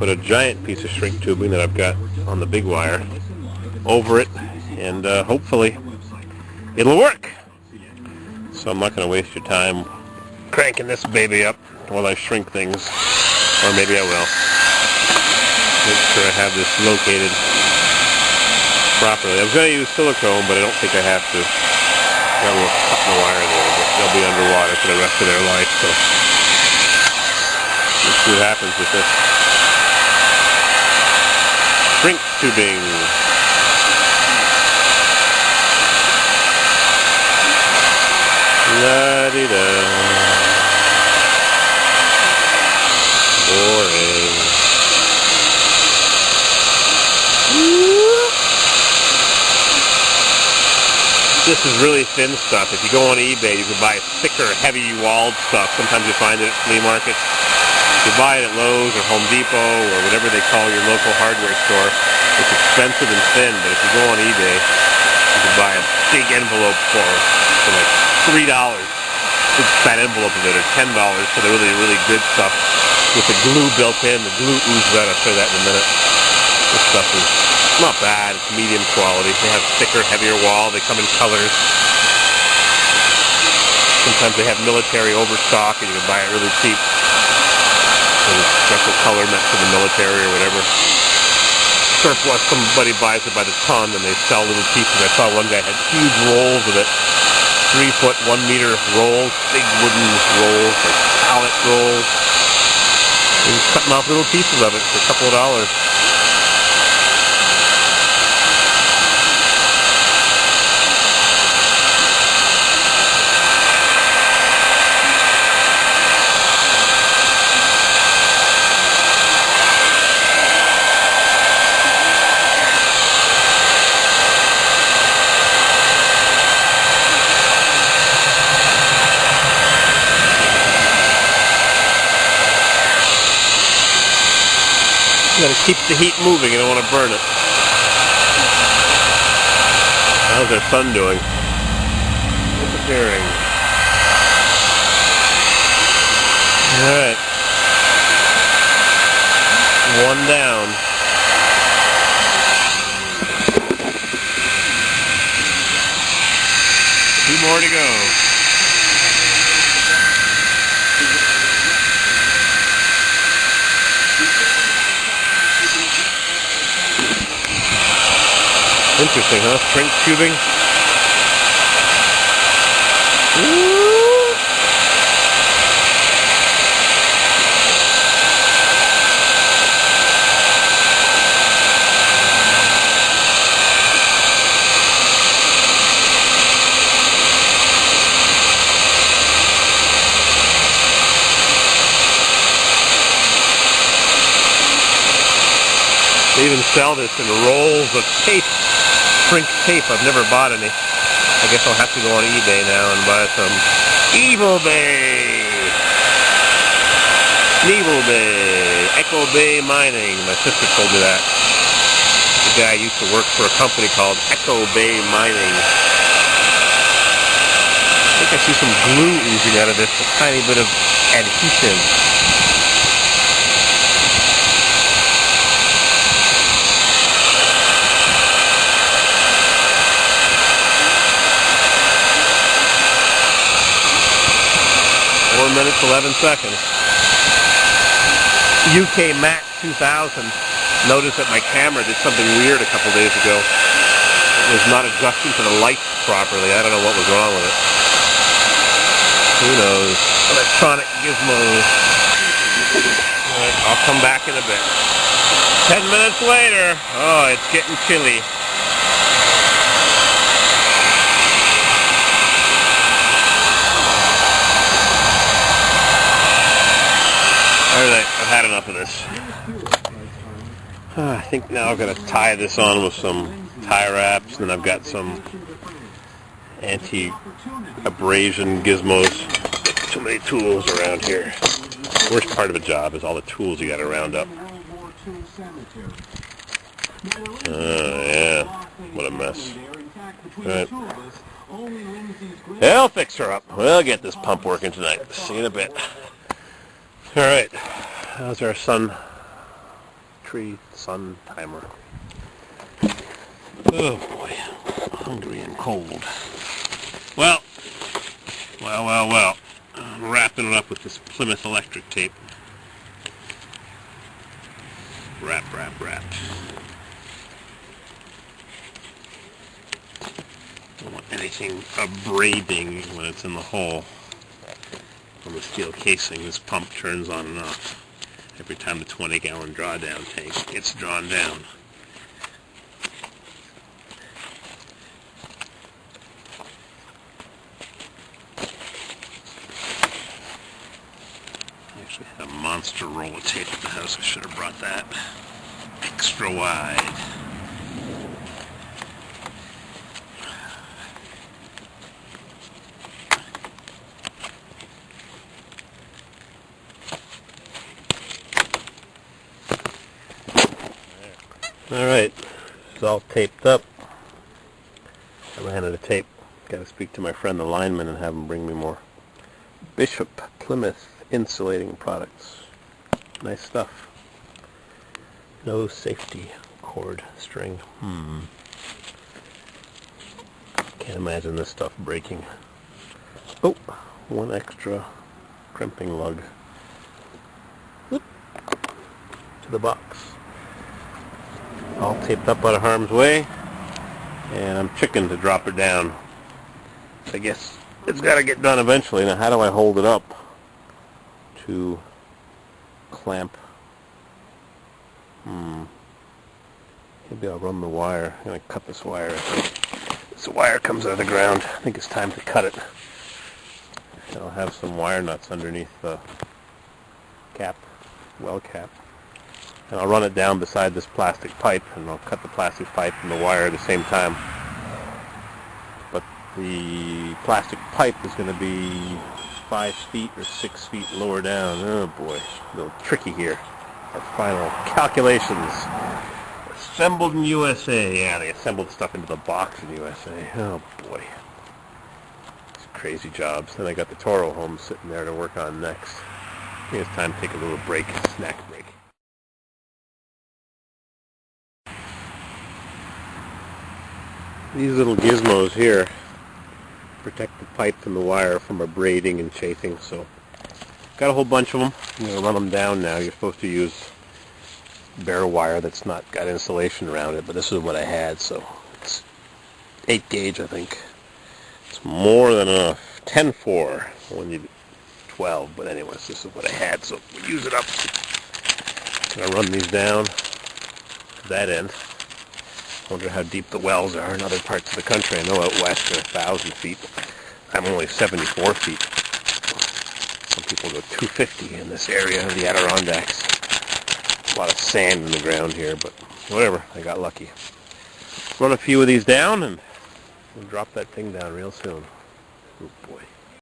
put a giant piece of shrink tubing that I've got on the big wire over it, and hopefully it'll work. So I'm not going to waste your time cranking this baby up while I shrink things, or maybe I will. Make sure I have this located properly. I was going to use silicone, but I don't think I have to. Got a little cut in the wire there, but they'll be underwater for the rest of their life, so let's see what happens with this. Shrink tubing. La-di-da. Boring. This is really thin stuff. If you go on eBay, you can buy thicker, heavy-walled stuff. Sometimes you find it at flea markets. You buy it at Lowe's or Home Depot or whatever they call your local hardware store. It's expensive and thin, but if you go on eBay, you can buy a big envelope for like $3. Big fat envelope of it, or $10 for the really, really good stuff with the glue built in. The glue oozes out. I'll show you that in a minute. This stuff is not bad. It's medium quality. They have thicker, heavier wall. They come in colors. Sometimes they have military overstock, and you can buy it really cheap. And it's special color meant for the military or whatever. Surplus, somebody buys it by the ton, and they sell little pieces. I saw one guy had huge rolls of it. 3-foot, 1-meter rolls, big wooden rolls, like pallet rolls. And he's cutting off little pieces of it for a couple of dollars. You gotta keep the heat moving, you don't want to burn it. How's our sun doing? Disappearing. Alright. One down. Two more to go. Interesting, huh? Shrink tubing. They even sell this in rolls of tape. Shrink tape. I've never bought any. I guess I'll have to go on eBay now and buy some. Evil Bay! Evil Bay! Echo Bay Mining. My sister told me that. The guy used to work for a company called Echo Bay Mining. I think I see some glue oozing out of this. A tiny bit of adhesive. Minutes 11 seconds. UK Mac 2000 noticed that my camera did something weird a couple days ago. It was not adjusting to the lights properly. I don't know what was wrong with it. Who knows? Electronic gizmos. Alright, I'll come back in a bit. 10 minutes later. Oh, it's getting chilly. Alright, I've had enough of this. I think now I've got to tie this on with some tie wraps, and then I've got some anti-abrasion gizmos. Too many tools around here. The worst part of a job is all the tools you got to round up. Yeah, what a mess. Alright. I'll fix her up. We'll get this pump working tonight. See you in a bit. Alright, how's our sun battery sun timer. Oh boy, hungry and cold. Well, I'm wrapping it up with this Plymouth electric tape. Wrap. Don't want anything abrading when it's in the hole. On the steel casing, this pump turns on and off every time the 20-gallon drawdown tank gets drawn down. I actually had a monster roll of tape at the house. I should have brought that extra wide. Alright, it's all taped up. I ran out of tape. Got to speak to my friend the lineman and have him bring me more. Bishop Plymouth insulating products. Nice stuff. No safety cord string. Can't imagine this stuff breaking. Oh, one extra crimping lug. Whoop. To the box. All taped up out of harm's way, and I'm chicken to drop it down. I guess it's got to get done eventually. Now, how do I hold it up to clamp? Maybe I'll run the wire. I'm going to cut this wire. This wire comes out of the ground. I think it's time to cut it. I'll have some wire nuts underneath the cap, well cap. And I'll run it down beside this plastic pipe, and I'll cut the plastic pipe and the wire at the same time. But the plastic pipe is going to be 5 feet or 6 feet lower down. Oh boy, a little tricky here. Our final calculations. Assembled in USA. Yeah, they assembled stuff into the box in USA. Oh boy. It's crazy jobs. Then I got the Toro home sitting there to work on next. I think it's time to take a little break, snack break. These little gizmos here protect the pipe and the wire from abrading and chafing, so got a whole bunch of them. I'm going to run them down now. You're supposed to use bare wire that's not got insulation around it, but this is what I had, so it's 8 gauge, I think. It's more than enough. 10-4 when you 12, but anyways, this is what I had, so we'll use it up. I'm going to run these down to that end. Wonder how deep the wells are in other parts of the country. I know out west they're 1,000 feet. I'm only 74 feet. Some people go 250 in this area of the Adirondacks. A lot of sand in the ground here, but whatever. I got lucky. Run a few of these down, and we'll drop that thing down real soon. Oh boy.